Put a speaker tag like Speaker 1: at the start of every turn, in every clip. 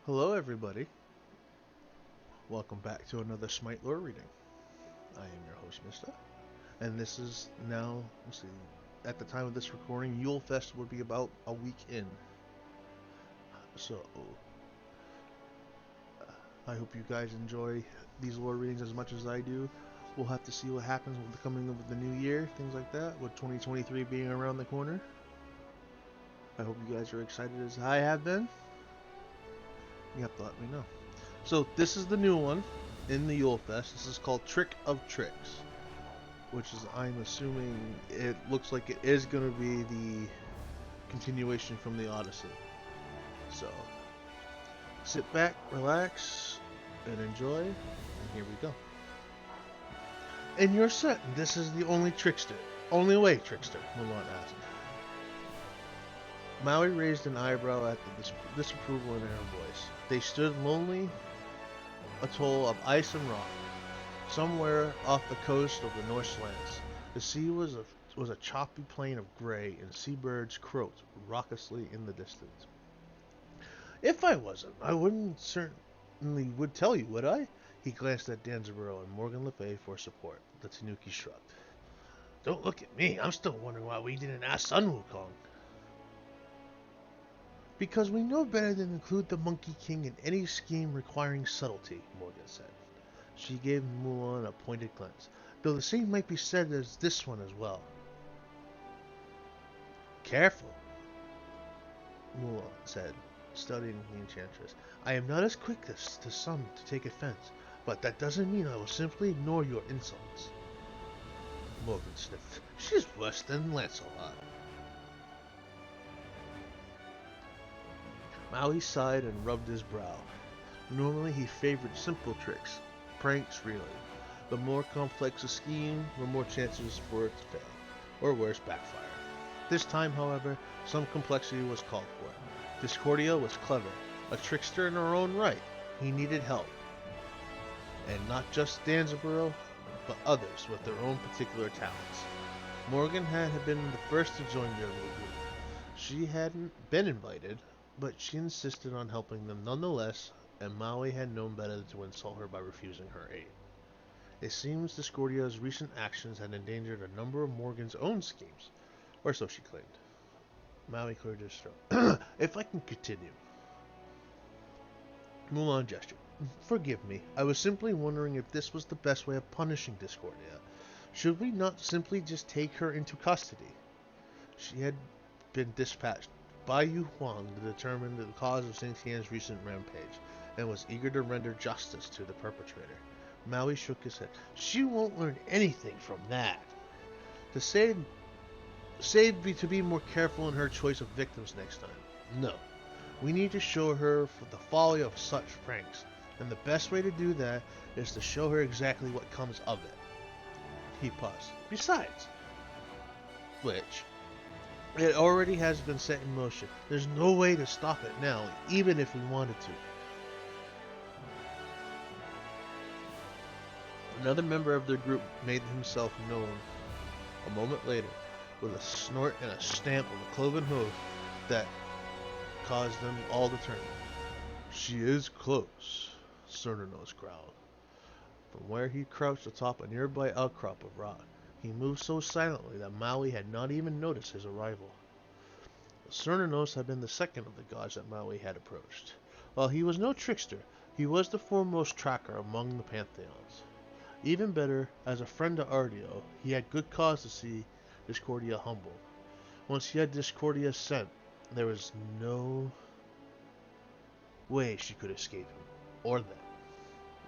Speaker 1: Hello everybody, welcome back to another Smite Lore Reading. I am your host, Mistah, and this is now, let's see, at the time of this recording, Yulefest would be about a week in. So, I hope you guys enjoy these lore readings as much as I do. We'll have to see what happens with the coming of the new year, things like that, with 2023 being around the corner. I hope you guys are excited as I have been. You have to let me know. So this is the new one in the Yulefest. This is called Trick of Tricks, which is, I'm assuming, it looks like it is going to be the continuation from the Odyssey. So sit back, relax, and enjoy. And here we go. And you're set. This is the only trickster. Only way, trickster, Mulan asked. Maui raised an eyebrow at the disapproval in her voice. They stood lonely atoll of ice and rock, somewhere off the coast of the Northlands. The sea was a choppy plain of gray, and seabirds croaked raucously in the distance. If I wasn't, I wouldn't certainly would tell you, would I? He glanced at Danzaburo and Morgan Le Fay for support. The Tanuki shrugged. Don't look at me. I'm still wondering why we didn't ask Sun Wukong. Because we know better than include the Monkey King in any scheme requiring subtlety, Morgan said. She gave Mulan a pointed glance, though the same might be said as this one as well. Careful, Mulan said, studying the enchantress. I am not as quick as to some to take offense, but that doesn't mean I will simply ignore your insults. Morgan sniffed. She's worse than Lancelot. Maui sighed and rubbed his brow. Normally he favored simple tricks, pranks really. The more complex a scheme, the more chances for it to fail, or worse, backfire. This time, however, some complexity was called for. Discordia was clever, a trickster in her own right. He needed help. And not just Danzaburo, but others with their own particular talents. Morgan had been the first to join their little group. She hadn't been invited, but she insisted on helping them nonetheless, and Maui had known better to insult her by refusing her aid. It seems Discordia's recent actions had endangered a number of Morgan's own schemes, or so she claimed. Maui cleared his throat. If I can continue. Mulan gestured. Forgive me, I was simply wondering if this was the best way of punishing Discordia. Should we not simply just take her into custody? She had been dispatched by Yu Huang to determine the cause of Xingtian's recent rampage, and was eager to render justice to the perpetrator. Maui shook his head. She won't learn anything from that. To be more careful in her choice of victims next time. No. We need to show her the folly of such pranks, and the best way to do that is to show her exactly what comes of it. He paused. Besides which, it already has been set in motion. There's no way to stop it now, even if we wanted to. Another member of their group made himself known a moment later, with a snort and a stamp of a cloven hoof that caused them all to turn. She is close, Cernanos growled. From where he crouched atop a nearby outcrop of rock, he moved so silently that Maui had not even noticed his arrival. Cernanos had been the second of the gods that Maui had approached. While he was no trickster, he was the foremost tracker among the pantheons. Even better, as a friend to Ardio, he had good cause to see Discordia humbled. Once he had Discordia sent, there was no way she could escape him, or them.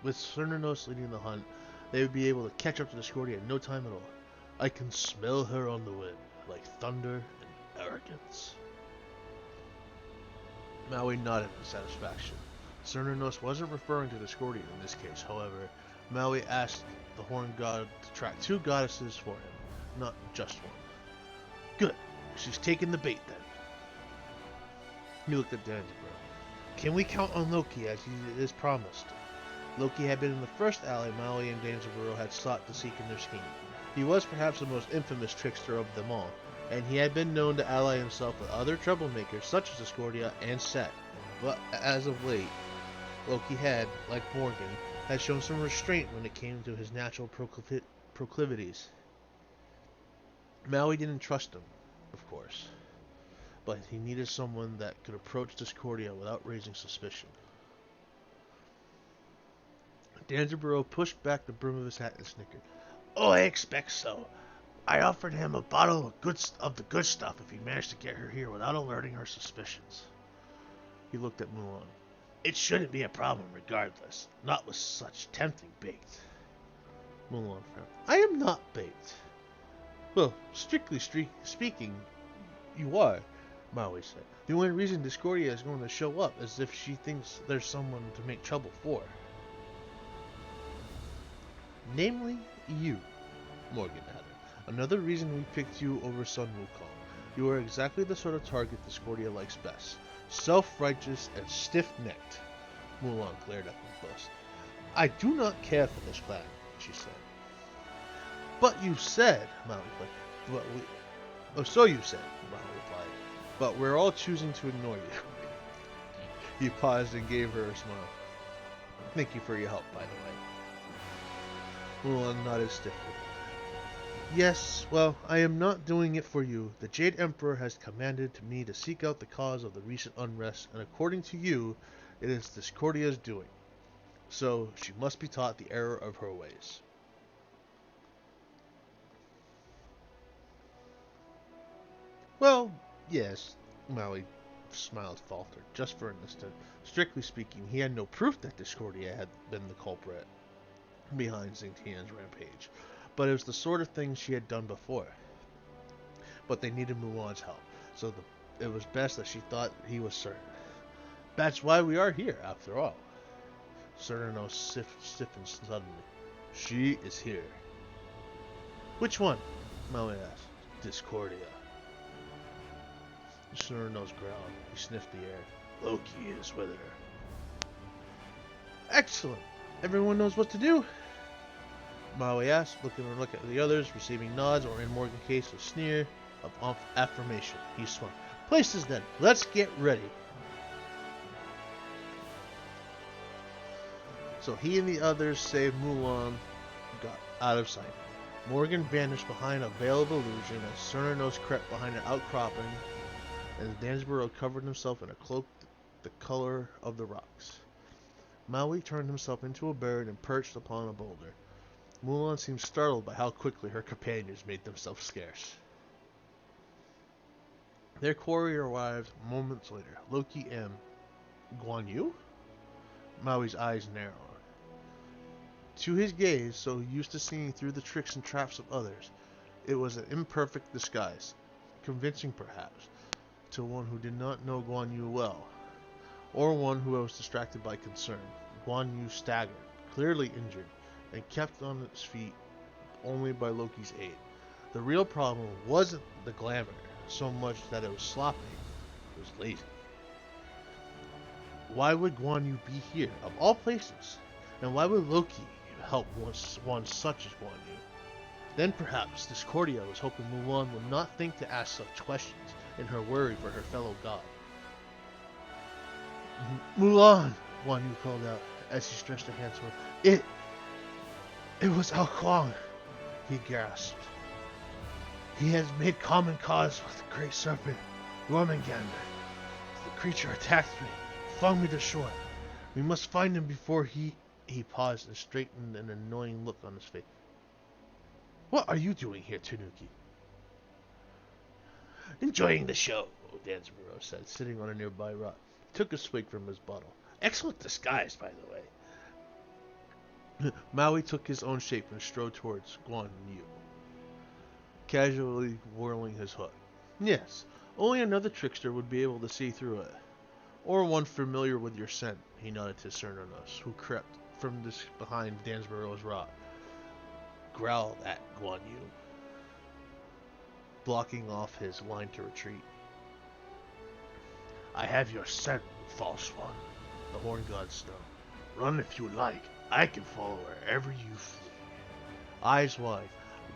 Speaker 1: With Cernanos leading the hunt, they would be able to catch up to Discordia in no time at all. I can smell her on the wind, like thunder and arrogance. Maui nodded in satisfaction. Cernanos wasn't referring to Discordia in this case, however. Maui asked the horn god to track 2 goddesses for him, not just one. Good. She's taken the bait then. He looked at Danzaburo. Can we count on Loki as he is promised? Loki had been the first ally Maui and Danzaburo had sought to seek in their scheme. He was perhaps the most infamous trickster of them all, and he had been known to ally himself with other troublemakers such as Discordia and Set, but as of late, Loki had, like Morgan, had shown some restraint when it came to his natural proclivities. Maui didn't trust him, of course, but he needed someone that could approach Discordia without raising suspicion. Danzerboro pushed back the brim of his hat and snickered. "Oh, I expect so. I offered him a bottle of the good stuff if he managed to get her here without alerting her suspicions." He looked at Mulan. "It shouldn't be a problem regardless, not with such tempting bait." Mulan frowned. "I am not bait." "Well, strictly speaking, you are," Maui said. "The only reason Discordia is going to show up is if she thinks there's someone to make trouble for. Namely, you," Morgan added. "Another reason we picked you over Sun Wukong. You are exactly the sort of target Discordia likes best. Self-righteous and stiff-necked." Mulan glared at them both. "I do not care for this plan," she said. "But you said," Maui replied. "Oh, so you said," Maui replied. "But we're all choosing to ignore you." He paused and gave her a smile. "Thank you for your help, by the way." Mulan nodded stiffly. "Yes, well, I am not doing it for you. The Jade Emperor has commanded me to seek out the cause of the recent unrest, and according to you, it is Discordia's doing. So she must be taught the error of her ways." "Well, yes," Maui smiled faltered, just for an instant. Strictly speaking, he had no proof that Discordia had been the culprit behind Xingtian's rampage, but it was the sort of thing she had done before. But they needed Mulan's help, so it was best that she thought he was certain. "That's why we are here, after all." Cernunnos stiffened suddenly. "She is here." "Which one?" Maui asked. "Discordia." Cernunnos growled. He sniffed the air. "Loki is with her." "Excellent. Everyone knows what to do?" Maui asked, looking at the others, receiving nods, or in Morgan's case, a sneer of affirmation. He swung. "Places then. Let's get ready." So he and the others, save Mulan, got out of sight. Morgan vanished behind a veil of illusion as Cernunnos crept behind an outcropping, and Danzerboro covered himself in a cloak the color of the rocks. Maui turned himself into a bird and perched upon a boulder. Mulan seemed startled by how quickly her companions made themselves scarce. Their quarry arrived moments later. Loki and Guan Yu? Maui's eyes narrowed. To his gaze, so used to seeing through the tricks and traps of others, it was an imperfect disguise, convincing perhaps, to one who did not know Guan Yu well, or one who was distracted by concern. Guan Yu staggered, clearly injured, and kept on its feet only by Loki's aid. The real problem wasn't the glamour, so much that it was sloppy. It was lazy. Why would Guan Yu be here, of all places? And why would Loki help one such as Guan Yu? Then perhaps Discordia was hoping Mulan would not think to ask such questions in her worry for her fellow god. "Mulan!" Guan Yu called out as he stretched a hand toward her. It was Ao Kuang," he gasped. "He has made common cause with the great serpent, Jormungandr. The creature attacked me, flung me to shore. We must find him before he..." He paused and straightened an annoying look on his face. "What are you doing here, Tanuki?" "Enjoying the show," Danzerboro said, sitting on a nearby rock. He took a swig from his bottle. "Excellent disguise, by the way." Maui took his own shape and strode towards Guan Yu, casually whirling his hook. "Yes, only another trickster would be able to see through it. Or one familiar with your scent," he nodded to Cernunnos, who crept from behind Danzerboro's rock, growled at Guan Yu, blocking off his line to retreat. "I have your scent, false one," the horn god snarled. "Run if you like. I can follow wherever you flee." Eyes wide,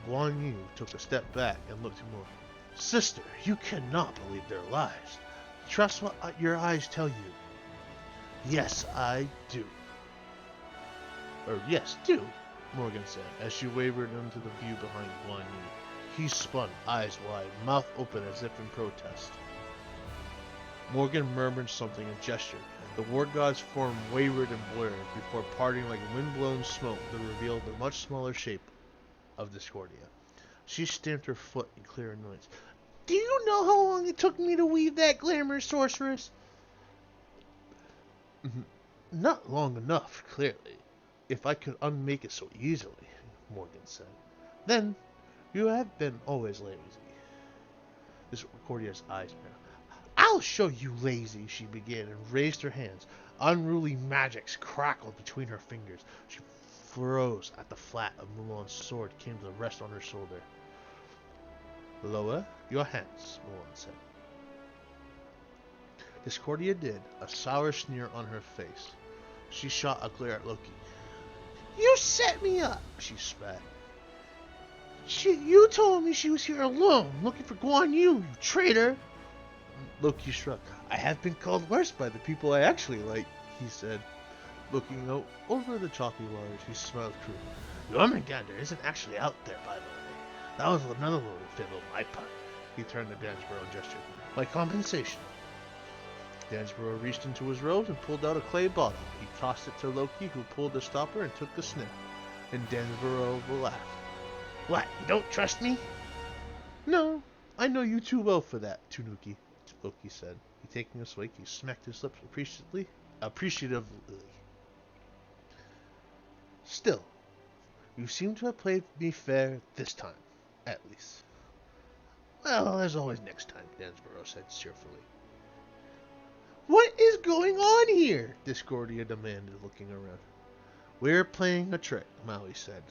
Speaker 1: Guan Yu took a step back and looked at Mulan. "Sister, you cannot believe their lies. Trust what your eyes tell you." Yes, I do. Or, yes, do, Morgan said, as she wavered into the view behind Guan Yu. He spun, eyes wide, mouth open as if in protest. Morgan murmured something and gestured. The war god's form wavered and blurred before parting like wind-blown smoke that revealed the much smaller shape of Discordia. She stamped her foot in clear annoyance. Do you know how long it took me to weave that glamour, sorceress? Not long enough, clearly. If I could unmake it so easily, Morgan said. Then, you have been always lazy. Discordia's eyes narrowed. I'll show you lazy, she began, and raised her hands. Unruly magics crackled between her fingers. She froze at the flat of Mulan's sword came to rest on her shoulder. Lower your hands, Mulan said. Discordia did, a sour sneer on her face. She shot a glare at Loki. You set me up, she spat. You told me she was here alone, looking for Guan Yu, you traitor. Loki shrugged. I have been called worse by the people I actually like, he said. Looking out over the chalky waters, he smiled cruelly. Jormungandr isn't actually out there, by the way. That was another little fib on my part. He turned to Dansborough and gestured. My compensation. Dansborough reached into his robes and pulled out a clay bottle. He tossed it to Loki, who pulled the stopper and took a sniff. And Dansborough laughed. What, you don't trust me? No, I know you too well for that, Tanuki, Loki said. Taking a swig, he smacked his lips appreciatively. Still, you seem to have played me fair this time, at least. Well, there's always next time, Dansborough said cheerfully. What is going on here? Discordia demanded, looking around. We're playing a trick, Maui said.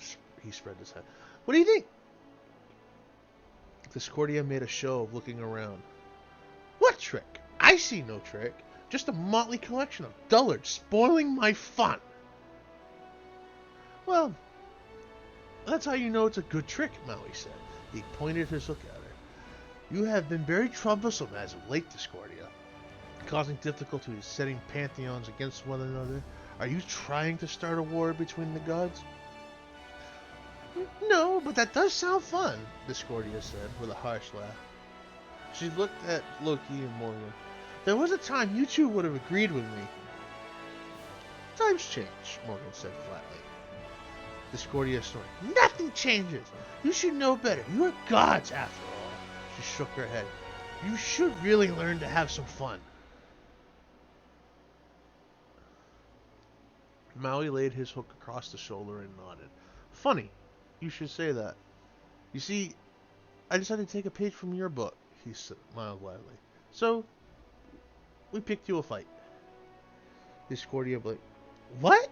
Speaker 1: He spread his hand. What do you think? Discordia made a show of looking around. What trick? I see no trick. Just a motley collection of dullards spoiling my fun. Well, that's how you know it's a good trick, Maui said. He pointed his hook at her. You have been very troublesome as of late, Discordia, causing difficulties setting pantheons against one another. Are you trying to start a war between the gods? No, but that does sound fun, Discordia said with a harsh laugh. She looked at Loki and Morgan. There was a time you two would have agreed with me. Times change, Morgan said flatly. Discordia snorted. Nothing changes. You should know better. You are gods, after all. She shook her head. You should really learn to have some fun. Maui laid his hook across the shoulder and nodded. Funny, you should say that. You see, I decided to take a page from your book, he smiled widely. So, we picked you a fight. Discordia blinked. What?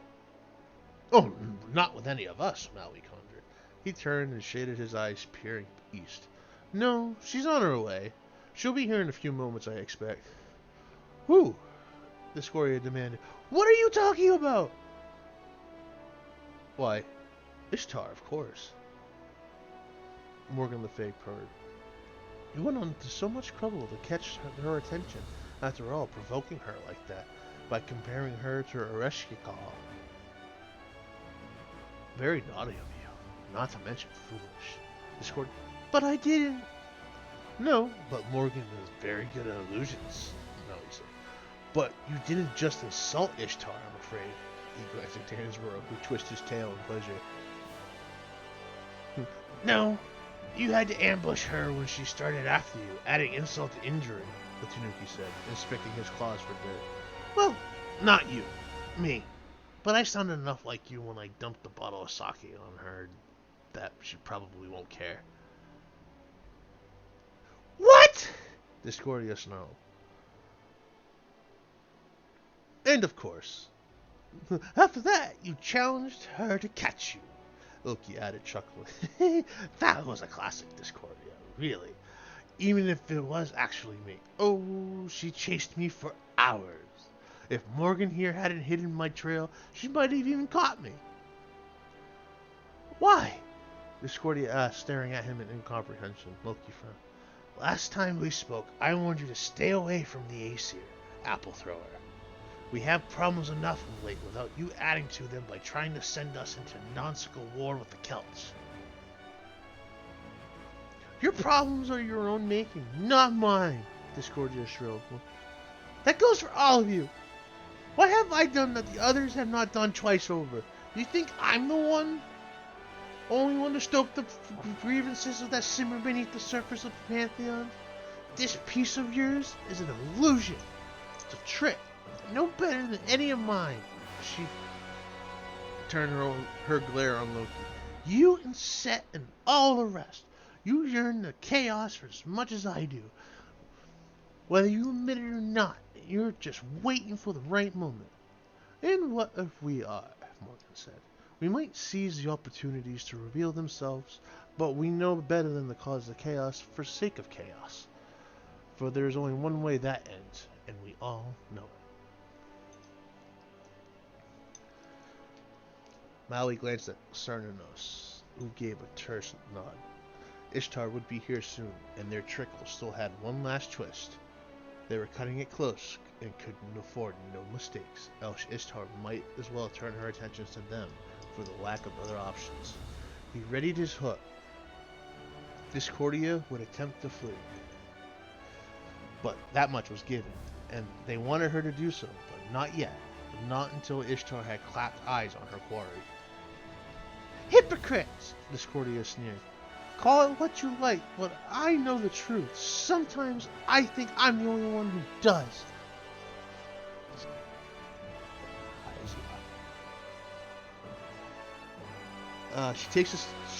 Speaker 1: Oh, not with any of us, Maui conjured. He turned and shaded his eyes, peering east. No, she's on her way. She'll be here in a few moments, I expect. Who? Discordia demanded. What are you talking about? Why, Ishtar, of course. Morgan Le Fay purred. You went on to so much trouble to catch her attention. After all, provoking her like that, by comparing her to Ereshkigal. Very naughty of you, not to mention foolish. Discord. But I didn't. No, but Morgan is very good at illusions, Melly said. But you didn't just insult Ishtar, I'm afraid. He glanced at Dansborough, who twisted his tail in pleasure. No, you had to ambush her when she started after you, adding insult to injury, the Tanuki said, inspecting his claws for dirt. Well, not you, me. But I sounded enough like you when I dumped the bottle of sake on her that she probably won't care. What? Discordia snarled. And of course, after that, you challenged her to catch you, Loki added, chuckling. That was a classic, Discordia, really. Even if it was actually me. Oh, she chased me for hours. If Morgan here hadn't hidden my trail, she might have even caught me. Why? Discordia asked, staring at him in incomprehension. Loki frowned. Last time we spoke, I warned you to stay away from the Aesir, Apple Thrower. We have problems enough of late without you adding to them by trying to send us into a nonsensical war with the Celts. Your problems are your own making, not mine, Discordia shrilled. That goes for all of you. What have I done that the others have not done twice over? You think I'm the only one to stoke the grievances that simmer beneath the surface of the Pantheon? This piece of yours is an illusion. It's a trick. No better than any of mine. She turned her glare on Loki. You and Set and all the rest. You yearn the chaos for as much as I do. Whether you admit it or not, you're just waiting for the right moment. And what if we are, Morgan said. We might seize the opportunities to reveal themselves, but we know better than to cause the chaos for sake of chaos. For there is only one way that ends, and we all know it. Maui glanced at Cernunnos, who gave a terse nod. Ishtar would be here soon, and their trickle still had one last twist. They were cutting it close and couldn't afford no mistakes, else Ishtar might as well turn her attentions to them for the lack of other options. He readied his hook. Discordia would attempt to flee, but that much was given, and they wanted her to do so, but not yet. Not until Ishtar had clapped eyes on her quarry. Hypocrites! Discordia sneered. Call it what you like, but I know the truth. Sometimes I think I'm the only one who does.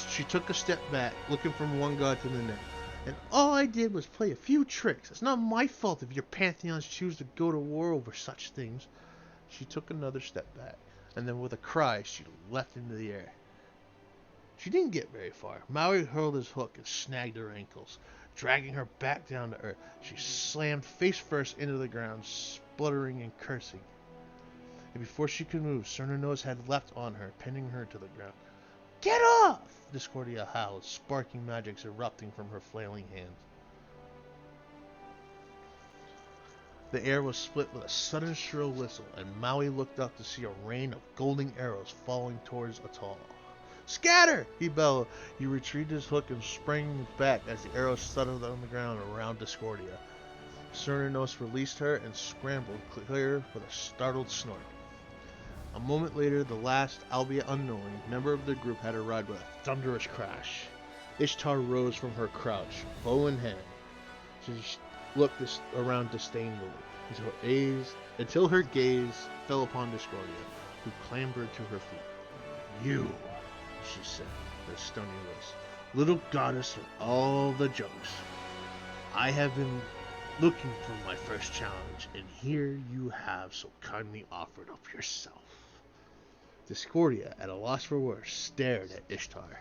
Speaker 1: She took a step back, looking from one god to the next. And all I did was play a few tricks. It's not my fault if your pantheons choose to go to war over such things. She took another step back, and then with a cry, she leapt into the air. She didn't get very far. Maui hurled his hook and snagged her ankles, dragging her back down to earth. She slammed face first into the ground, spluttering and cursing. And before she could move, Cernunnos had leapt on her, pinning her to the ground. Get off! Discordia howled, sparking magics erupting from her flailing hands. The air was split with a sudden shrill whistle, and Maui looked up to see a rain of golden arrows falling towards Atal. Scatter! He bellowed. He retrieved his hook and sprang back as the arrows settled on the ground around Discordia. Cernunnos released her and scrambled clear with a startled snort. A moment later, the last, albeit unknowing, member of the group had arrived with a thunderous crash. Ishtar rose from her crouch, bow in hand. She looked around disdainfully until her gaze fell upon Discordia, who clambered to her feet. You, she said, with a stony voice, little goddess with all the jokes. I have been looking for my first challenge, and here you have so kindly offered up yourself. Discordia, at a loss for words, stared at Ishtar.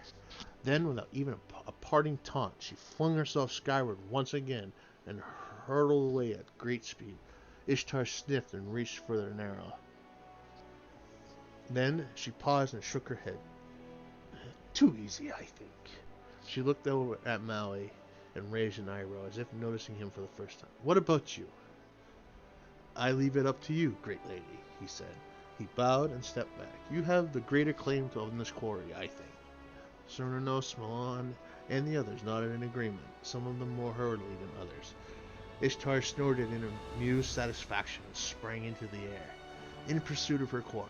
Speaker 1: Then, without even a parting taunt, she flung herself skyward once again and hurtled away at great speed. Ishtar sniffed and reached for an arrow. Then she paused and shook her head. Too easy, I think. She looked over at Maui and raised an eyebrow, as if noticing him for the first time. What about you? I leave it up to you, great lady, he said. He bowed and stepped back. You have the greater claim to this quarry, I think. Cernunnos, Milan, and the others nodded in agreement, some of them more hurriedly than others. Ishtar snorted in amused satisfaction and sprang into the air, in pursuit of her quarry.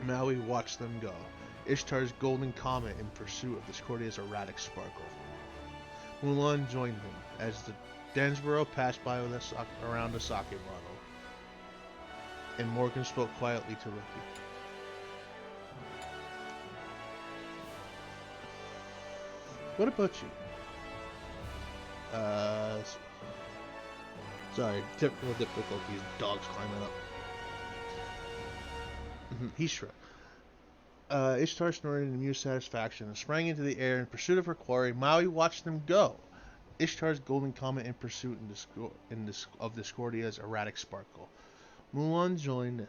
Speaker 1: Maui watched them go, Ishtar's golden comet in pursuit of Discordia's erratic sparkle. Mulan joined them, as the Dansborough passed by around a sake bottle, and Morgan spoke quietly to Loki. What about you? Sorry, technical difficulties, dogs climbing up. He shrugged. Ishtar snorted in amused satisfaction and sprang into the air in pursuit of her quarry. Maui watched them go, Ishtar's golden comet in pursuit of Discordia's erratic sparkle. Mulan joined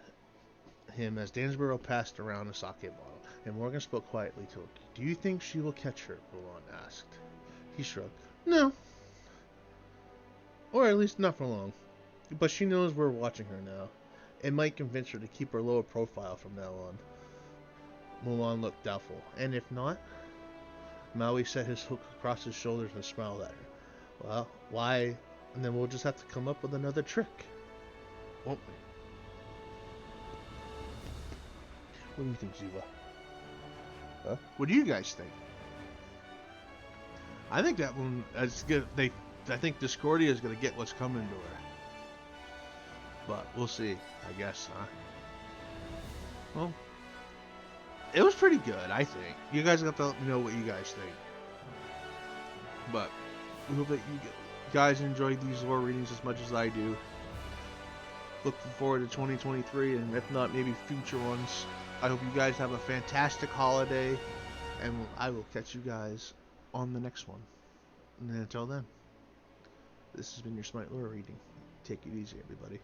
Speaker 1: him as Dansborough passed around a sake bottle, and Morgan spoke quietly to Loki. Do you think she will catch her? Mulan asked. He shrugged. No. Or at least not for long. But she knows we're watching her now. It might convince her to keep her lower profile from now on. Mulan looked doubtful. And if not? Maui set his hook across his shoulders and smiled at her. Well, why? And then we'll just have to come up with another trick, won't we? What do you think, Ziva? Huh? What do you guys think? I think that one is good. I think Discordia is gonna get what's coming to her. But we'll see, I guess, huh? Well, it was pretty good, I think. You guys have to let me know what you guys think. But we hope that you guys enjoyed these lore readings as much as I do. Looking forward to 2023, and if not, maybe future ones. I hope you guys have a fantastic holiday, and I will catch you guys on the next one. And until then, this has been your Smite Lore Reading. Take it easy, everybody.